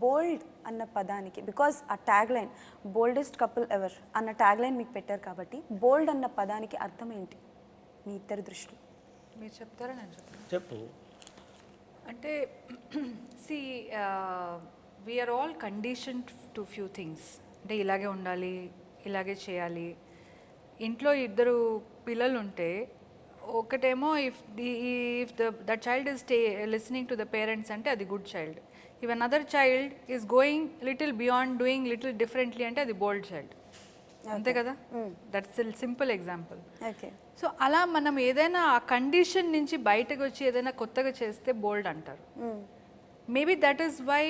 బోల్డ్ అన్న పదానికి, బికాజ్ ఆ ట్యాగ్ లైన్ బోల్డెస్ట్ కపుల్ ఎవర్ అన్న ట్యాగ్ లైన్ మీకు పెట్టారు కాబట్టి బోల్డ్ అన్న పదానికి అర్థం ఏంటి మీ ఇద్దరి దృష్టిలో? మీరు చెప్తారా నేను చెప్తాను? చెప్పు. అంటే see we're all conditioned to few things. అంటే ఇలాగే ఉండాలి, ఇలాగే చేయాలి. ఇంట్లో ఇద్దరు పిల్లలు ఉంటే ఒకటేమో if that child is listening to the parents అంటే అది good child. If another child is going little beyond doing little differently అంటే అది బోల్డ్ చైల్డ్. అంతే కదా? That's simple example. Okay. So అలా మనం ఏదైనా ఆ కండిషన్ నుంచి బయటకు వచ్చి ఏదైనా కొత్తగా చేస్తే బోల్డ్ అంటారు. Maybe that is why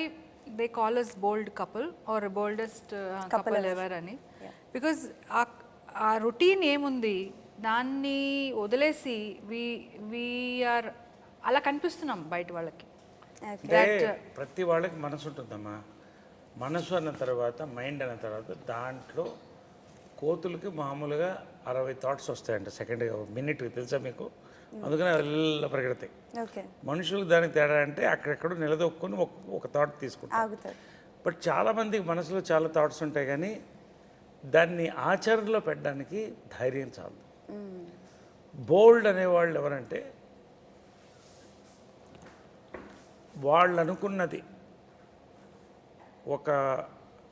they call us bold couple or boldest couple ever అని. బికాజ్ ఆ రొటీన్ ఏముంది దాన్ని వదిలేసి వీఆర్ అలా కనిపిస్తున్నాం బయట వాళ్ళకి. ప్రతి వాళ్ళకి మనసు ఉంటుందమ్మా. మనసు అన్న తర్వాత మైండ్ అన్న తర్వాత దాంట్లో కోతులకి మామూలుగా 60 థాట్స్ వస్తాయంట సెకండ్ మినిట్కి, తెలుసా మీకు? అందుకని అలా పరిగెడతాయి. మనుషులకు దానికి తేడా అంటే అక్కడెక్కడో నిలదొక్కుని ఒక థాట్ తీసుకుంటారు. బట్ చాలామందికి మనసులో చాలా థాట్స్ ఉంటాయి కానీ దాన్ని ఆచరణలో పెట్టడానికి ధైర్యం చాలు. బోల్డ్ అనేవాళ్ళు ఎవరంటే వాళ్ళు అనుకున్నది ఒక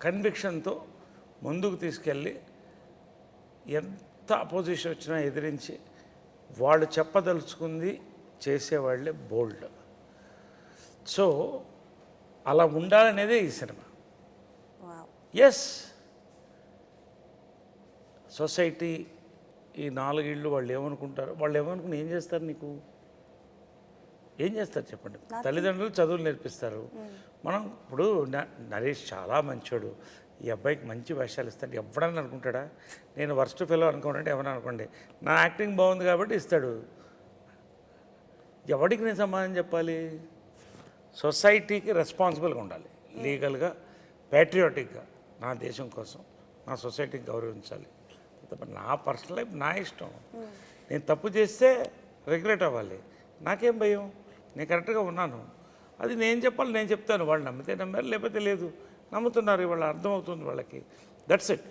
కన్విక్షన్తో ముందుకు తీసుకెళ్ళి ఎంత అపోజిషన్ వచ్చినా ఎదిరించి వాళ్ళు చెప్పదలుచుకుంది చేసేవాళ్ళే బోల్డ్. సో అలా ఉండాలనేదే ఈ సినిమా. ఎస్, సొసైటీ ఈ 4 ఇళ్ళు వాళ్ళు ఏమనుకుంటారు, వాళ్ళు ఏమనుకుని ఏం చేస్తారు, నీకు ఏం చేస్తారు చెప్పండి? తల్లిదండ్రులు చదువులు నేర్పిస్తారు. మనం ఇప్పుడు నరేష్ చాలా మంచోడు, ఈ అబ్బాయికి మంచి వేషాలు ఇస్తాడు ఎవడని అనుకుంటాడా? నేను వర్స్ట్ ఫెలో అనుకోనంటే ఎవరని అనుకోండి, నా యాక్టింగ్ బాగుంది కాబట్టి ఇస్తాడు. ఎవడికి నేను సమాధానం చెప్పాలి? సొసైటీకి రెస్పాన్సిబుల్గా ఉండాలి, లీగల్గా, ప్యాట్రియాటిక్గా. నా దేశం కోసం నా సొసైటీకి గౌరవించాలి. నా పర్సనల్ లైఫ్ నా ఇష్టం. నేను తప్పు చేస్తే రిగ్రెట్ అవ్వాలి, నాకేం భయం? నేను కరెక్ట్గా ఉన్నాను, అది నేను చెప్పాలి, నేను చెప్తాను. వాళ్ళు నమ్మితే నమ్మారు, లేకపోతే లేదు. నమ్ముతున్నారు, ఇవాళ అర్థమవుతుంది వాళ్ళకి. That's it.